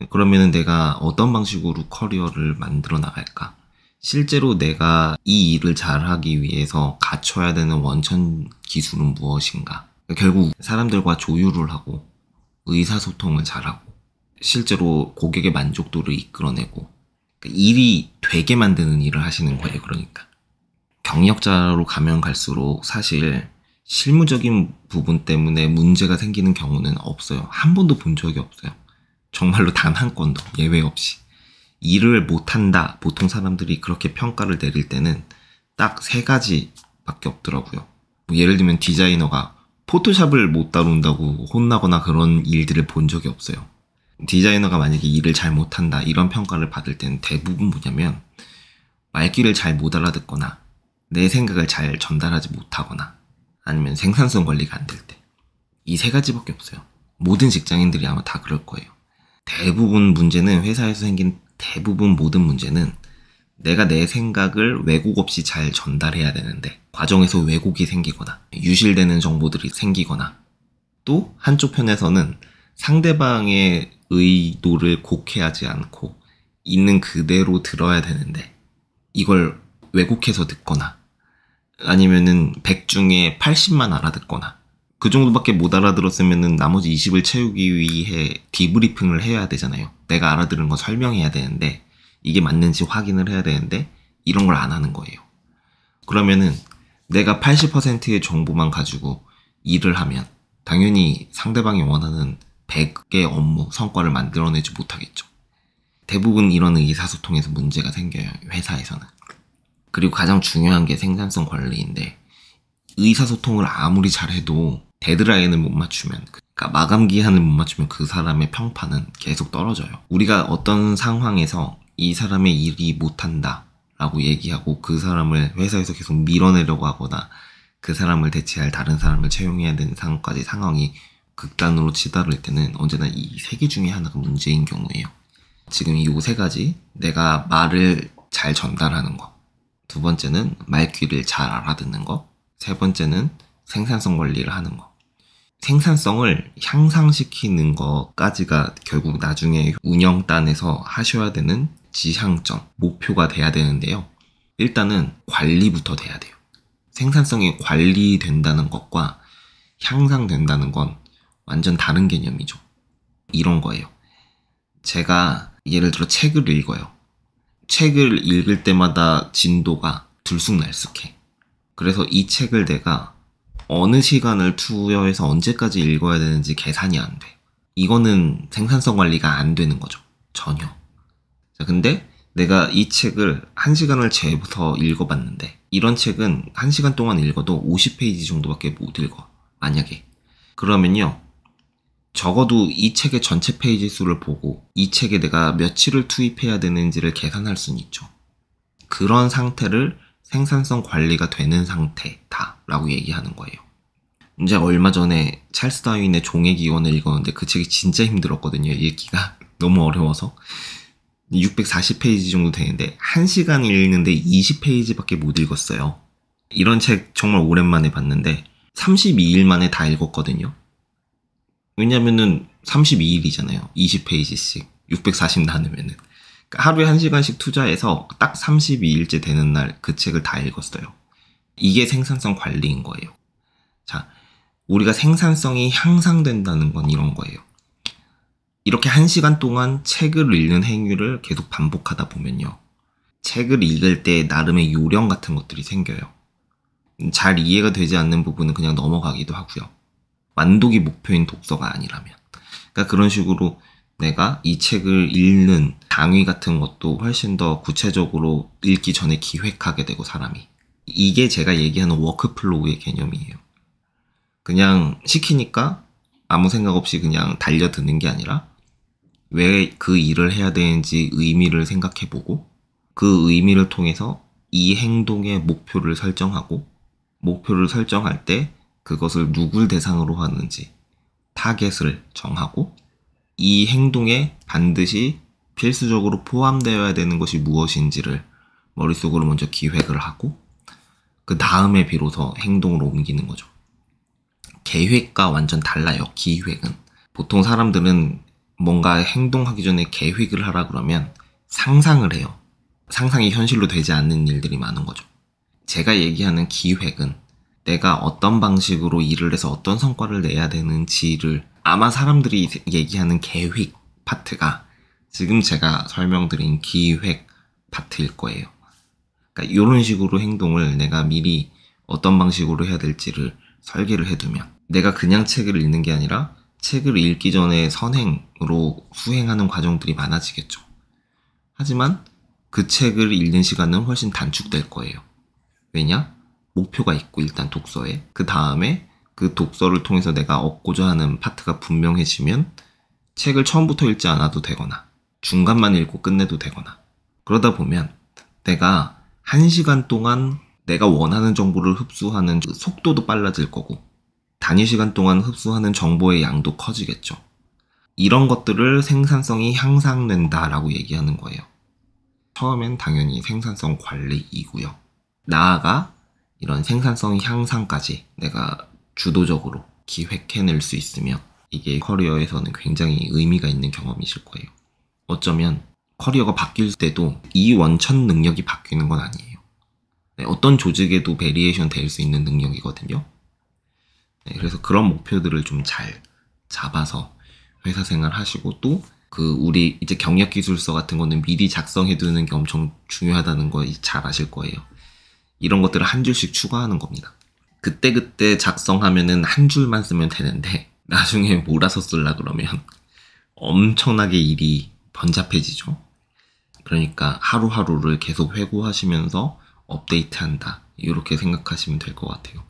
그러면은 내가 어떤 방식으로 커리어를 만들어 나갈까? 실제로 내가 이 일을 잘하기 위해서 갖춰야 되는 원천 기술은 무엇인가? 결국 사람들과 조율을 하고 의사소통을 잘하고 실제로 고객의 만족도를 이끌어내고 일이 되게 만드는 일을 하시는 거예요. 그러니까 경력자로 가면 갈수록 사실 실무적인 부분 때문에 문제가 생기는 경우는 없어요. 한 번도 본 적이 없어요. 정말로 단 한 건도 예외 없이. 일을 못한다, 보통 사람들이 그렇게 평가를 내릴 때는 딱 세 가지밖에 없더라고요. 예를 들면 디자이너가 포토샵을 못 다룬다고 혼나거나 그런 일들을 본 적이 없어요. 디자이너가 만약에 일을 잘 못한다 이런 평가를 받을 때는 대부분 뭐냐면 말귀를 잘 못 알아듣거나 내 생각을 잘 전달하지 못하거나 아니면 생산성 관리가 안 될 때. 이 세 가지밖에 없어요. 모든 직장인들이 아마 다 그럴 거예요. 대부분 문제는 회사에서 생긴 대부분 모든 문제는 내가 내 생각을 왜곡 없이 잘 전달해야 되는데 과정에서 왜곡이 생기거나 유실되는 정보들이 생기거나 또 한쪽 편에서는 상대방의 의도를 곡해하지 않고 있는 그대로 들어야 되는데 이걸 왜곡해서 듣거나 아니면은 100 중에 80만 알아듣거나 그 정도밖에 못 알아들었으면은 나머지 20을 채우기 위해 디브리핑을 해야 되잖아요. 내가 알아들은 거 설명해야 되는데 이게 맞는지 확인을 해야 되는데 이런 걸 안 하는 거예요. 그러면은 내가 80%의 정보만 가지고 일을 하면 당연히 상대방이 원하는 100의 업무 성과를 만들어내지 못하겠죠. 대부분 이런 의사소통에서 문제가 생겨요. 회사에서는. 그리고 가장 중요한 게 생산성 관리인데 의사소통을 아무리 잘해도 데드라인을 못 맞추면 그러니까 마감 기한을 못 맞추면 그 사람의 평판은 계속 떨어져요. 우리가 어떤 상황에서 이 사람의 일이 못한다 라고 얘기하고 그 사람을 회사에서 계속 밀어내려고 하거나 그 사람을 대체할 다른 사람을 채용해야 되는 상황이 극단으로 치달을 때는 언제나 이 세 개 중에 하나가 문제인 경우예요. 지금 이 세 가지 내가 말을 잘 전달하는 거, 두 번째는 말귀를 잘 알아듣는 거, 세 번째는 생산성 관리를 하는 거. 생산성을 향상시키는 것까지가 결국 나중에 운영단에서 하셔야 되는 지향점, 목표가 돼야 되는데요. 일단은 관리부터 돼야 돼요. 생산성이 관리된다는 것과 향상된다는 건 완전 다른 개념이죠. 이런 거예요. 제가 예를 들어 책을 읽어요. 책을 읽을 때마다 진도가 들쑥날쑥해. 그래서 이 책을 내가 어느 시간을 투여해서 언제까지 읽어야 되는지 계산이 안 돼. 이거는 생산성 관리가 안 되는 거죠. 전혀. 자, 근데 내가 이 책을 1시간을 재부터 읽어봤는데 이런 책은 1시간 동안 읽어도 50페이지 정도밖에 못 읽어. 만약에. 그러면요. 적어도 이 책의 전체 페이지 수를 보고 이 책에 내가 며칠을 투입해야 되는지를 계산할 수는 있죠. 그런 상태를 생산성 관리가 되는 상태다라고 얘기하는 거예요. 이제 얼마 전에 찰스 다윈의 종의 기원을 읽었는데 그 책이 진짜 힘들었거든요. 읽기가 너무 어려워서 640페이지 정도 되는데 1시간 읽는데 20페이지밖에 못 읽었어요. 이런 책 정말 오랜만에 봤는데 32일 만에 다 읽었거든요. 왜냐면은 32일이잖아요. 20페이지씩 640 나누면은 하루에 1시간씩 투자해서 딱 32일째 되는 날 그 책을 다 읽었어요. 이게 생산성 관리인 거예요. 자, 우리가 생산성이 향상된다는 건 이런 거예요. 이렇게 1시간 동안 책을 읽는 행위를 계속 반복하다 보면요. 책을 읽을 때 나름의 요령 같은 것들이 생겨요. 잘 이해가 되지 않는 부분은 그냥 넘어가기도 하고요. 완독이 목표인 독서가 아니라면. 그러니까 그런 식으로 내가 이 책을 읽는 당위 같은 것도 훨씬 더 구체적으로 읽기 전에 기획하게 되고 사람이. 이게 제가 얘기하는 워크플로우의 개념이에요. 그냥 시키니까 아무 생각 없이 그냥 달려드는 게 아니라 왜 그 일을 해야 되는지 의미를 생각해보고 그 의미를 통해서 이 행동의 목표를 설정하고 목표를 설정할 때 그것을 누굴 대상으로 하는지 타겟을 정하고 이 행동에 반드시 필수적으로 포함되어야 되는 것이 무엇인지를 머릿속으로 먼저 기획을 하고 그 다음에 비로소 행동으로 옮기는 거죠. 계획과 완전 달라요. 기획은. 보통 사람들은 뭔가 행동하기 전에 계획을 하라 그러면 상상을 해요. 상상이 현실로 되지 않는 일들이 많은 거죠. 제가 얘기하는 기획은 내가 어떤 방식으로 일을 해서 어떤 성과를 내야 되는지를, 아마 사람들이 얘기하는 계획 파트가 지금 제가 설명드린 기획 파트일 거예요. 그러니까 이런 식으로 행동을 내가 미리 어떤 방식으로 해야 될지를 설계를 해두면, 내가 그냥 책을 읽는 게 아니라 책을 읽기 전에 선행으로 수행하는 과정들이 많아지겠죠. 하지만 그 책을 읽는 시간은 훨씬 단축될 거예요. 왜냐? 목표가 있고 일단 독서에, 그 다음에 그 독서를 통해서 내가 얻고자 하는 파트가 분명해지면 책을 처음부터 읽지 않아도 되거나 중간만 읽고 끝내도 되거나, 그러다 보면 내가 1시간 동안 내가 원하는 정보를 흡수하는 속도도 빨라질 거고 단위 시간 동안 흡수하는 정보의 양도 커지겠죠. 이런 것들을 생산성이 향상된다라고 얘기하는 거예요. 처음엔 당연히 생산성 관리이고요. 나아가 이런 생산성 향상까지 내가 주도적으로 기획해낼 수 있으면 이게 커리어에서는 굉장히 의미가 있는 경험이실 거예요. 어쩌면 커리어가 바뀔 때도 이 원천 능력이 바뀌는 건 아니에요. 네, 어떤 조직에도 베리에이션 될 수 있는 능력이거든요. 네, 그래서 그런 목표들을 좀 잘 잡아서 회사 생활 하시고, 또 우리 이제 경력 기술서 같은 거는 미리 작성해 두는 게 엄청 중요하다는 거 잘 아실 거예요. 이런 것들을 한 줄씩 추가하는 겁니다. 그때그때 작성하면은 한 줄만 쓰면 되는데 나중에 몰아서 쓰려 그러면 엄청나게 일이 번잡해지죠. 그러니까 하루하루를 계속 회고하시면서 업데이트한다, 이렇게 생각하시면 될 것 같아요.